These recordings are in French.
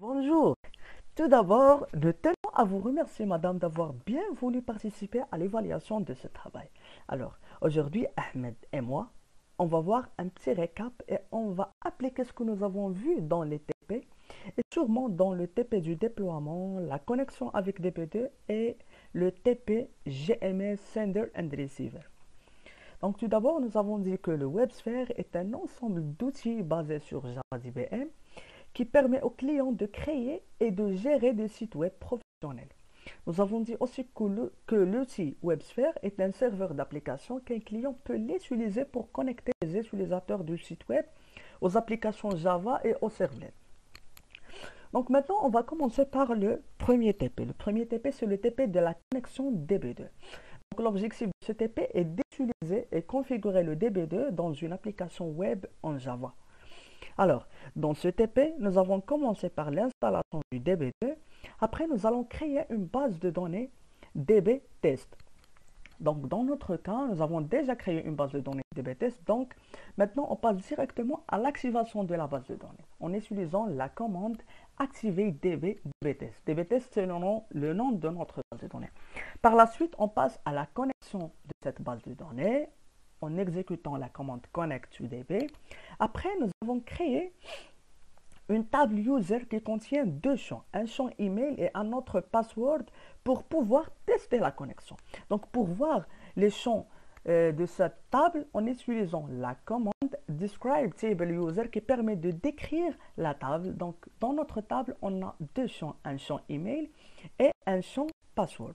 Bonjour. Tout d'abord, je tenais à vous remercier, madame, d'avoir bien voulu participer à l'évaluation de ce travail. Alors, aujourd'hui, Ahmed et moi, on va voir un petit récap et on va appliquer ce que nous avons vu dans les TP et sûrement dans le TP du déploiement, la connexion avec DB2 et le TP GMS Sender and Receiver. Donc, tout d'abord, nous avons dit que le WebSphere est un ensemble d'outils basés sur Java DBM qui permet aux clients de créer et de gérer des sites web professionnels. Nous avons dit aussi que l'outil WebSphere est un serveur d'application qu'un client peut l'utiliser pour connecter les utilisateurs du site web aux applications Java et aux servlets. Donc maintenant, on va commencer par le premier TP. Le premier TP, c'est le TP de la connexion DB2. Donc l'objectif de ce TP est d'utiliser et configurer le DB2 dans une application web en Java. Alors, dans ce TP, nous avons commencé par l'installation du DB2. Après, nous allons créer une base de données DB test. Donc, dans notre cas, nous avons déjà créé une base de données DB test. Donc, maintenant, on passe directement à l'activation de la base de données en utilisant la commande activer DB test. DB test, c'est le nom de notre base de données. Par la suite, on passe à la connexion de cette base de données en exécutant la commande connect to DB. Après, nous avons créé une table user qui contient deux champs, un champ email et un autre password pour pouvoir tester la connexion. Donc, pour voir les champs de cette table en utilisant la commande describe table user qui permet de décrire la table. Donc, dans notre table, on a deux champs, un champ email et un champ password.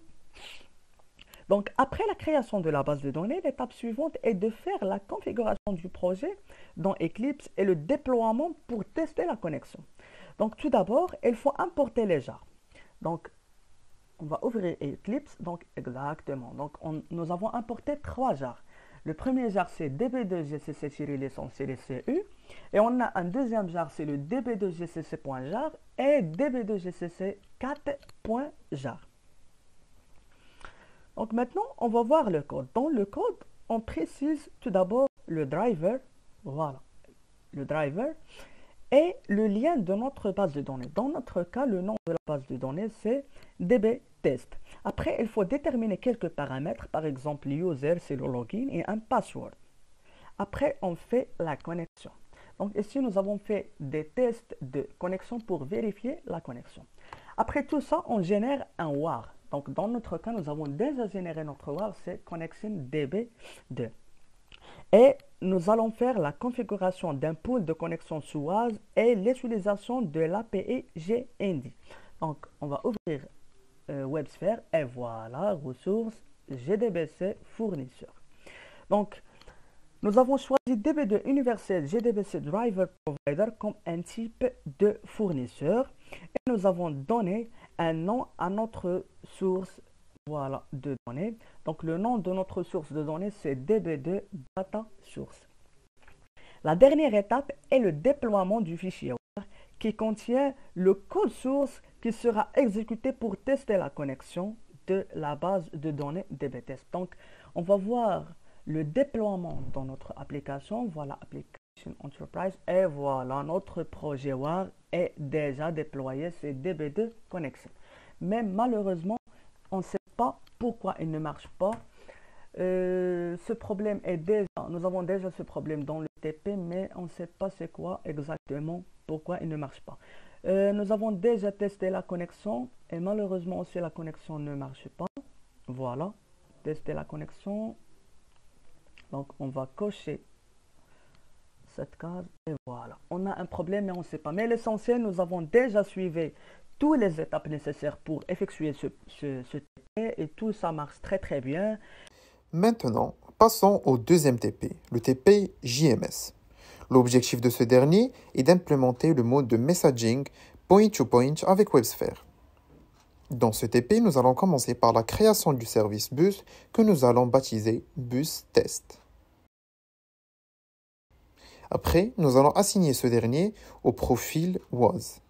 Donc, après la création de la base de données, l'étape suivante est de faire la configuration du projet dans Eclipse et le déploiement pour tester la connexion. Donc, tout d'abord, il faut importer les jars. Donc, on va ouvrir Eclipse. Donc, exactement. Donc, nous avons importé trois jars. Le premier jar, c'est db2gcc-licence-cu. Et on a un deuxième jar, c'est le db2gcc.jar et db2gcc4.jar. Donc maintenant, on va voir le code. Dans le code, on précise tout d'abord le driver, voilà, le driver, et le lien de notre base de données. Dans notre cas, le nom de la base de données, c'est dbtest. Après, il faut déterminer quelques paramètres, par exemple, user, c'est le login, et un password. Après, on fait la connexion. Donc ici, nous avons fait des tests de connexion pour vérifier la connexion. Après tout ça, on génère un WAR. Donc, dans notre cas, nous avons déjà généré notre WAR, c'est connexion DB2. Et nous allons faire la configuration d'un pool de connexion sous WAS et l'utilisation de l'API GND. Donc, on va ouvrir WebSphere et voilà, ressources, GDBC, fournisseur. Donc, nous avons choisi DB2 Universal GDBC Driver Provider comme un type de fournisseur et nous avons donné un nom à notre source de données. Donc le nom de notre source de données, c'est DB2 Data Source. La dernière étape est le déploiement du fichier WAR qui contient le code source qui sera exécuté pour tester la connexion de la base de données DBTest. Donc on va voir le déploiement dans notre application. Voilà, Application Enterprise. Et voilà, notre projet WAR est déjà déployé. C'est DB2 Connection. Mais malheureusement, on ne sait pas pourquoi il ne marche pas. Ce problème est déjà, nous avons déjà ce problème dans le TP, mais on ne sait pas c'est quoi exactement, pourquoi il ne marche pas. Nous avons déjà testé la connexion et malheureusement aussi la connexion ne marche pas. Voilà, tester la connexion. Donc, on va cocher cette case et voilà. On a un problème, mais on ne sait pas. Mais l'essentiel, nous avons déjà suivi toutes les étapes nécessaires pour effectuer ce TP et tout ça marche très très bien. Maintenant, passons au deuxième TP, le TP JMS. L'objectif de ce dernier est d'implémenter le mode de messaging point-to-point avec WebSphere. Dans ce TP, nous allons commencer par la création du service bus que nous allons baptiser bus test. Après, nous allons assigner ce dernier au profil WAS.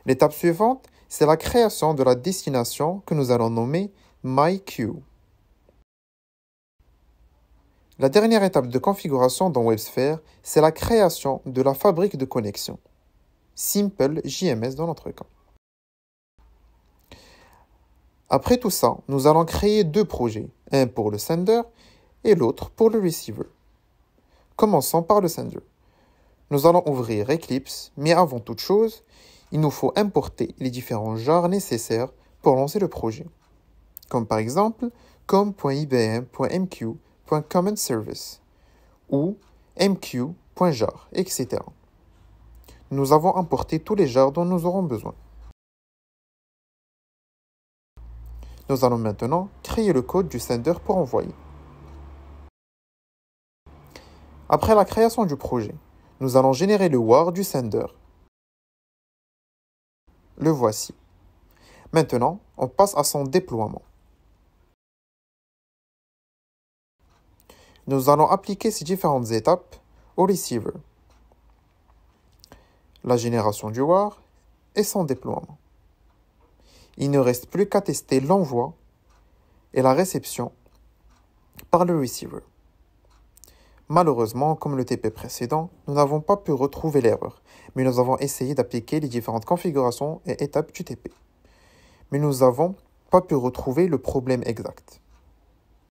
L'étape suivante, c'est la création de la destination que nous allons nommer MyQueue. La dernière étape de configuration dans WebSphere, c'est la création de la fabrique de connexion. Simple JMS dans notre cas. Après tout ça, nous allons créer deux projets, un pour le sender et l'autre pour le receiver. Commençons par le sender. Nous allons ouvrir Eclipse, mais avant toute chose, il nous faut importer les différents jars nécessaires pour lancer le projet, comme par exemple com.ibm.mq.commentservice ou mq.jar, etc. Nous avons importé tous les jars dont nous aurons besoin. Nous allons maintenant créer le code du sender pour envoyer. Après la création du projet, nous allons générer le WAR du sender. Le voici. Maintenant, on passe à son déploiement. Nous allons appliquer ces différentes étapes au receiver. La génération du WAR et son déploiement. Il ne reste plus qu'à tester l'envoi et la réception par le receiver. Malheureusement, comme le TP précédent, nous n'avons pas pu retrouver l'erreur, mais nous avons essayé d'appliquer les différentes configurations et étapes du TP. Mais nous n'avons pas pu retrouver le problème exact.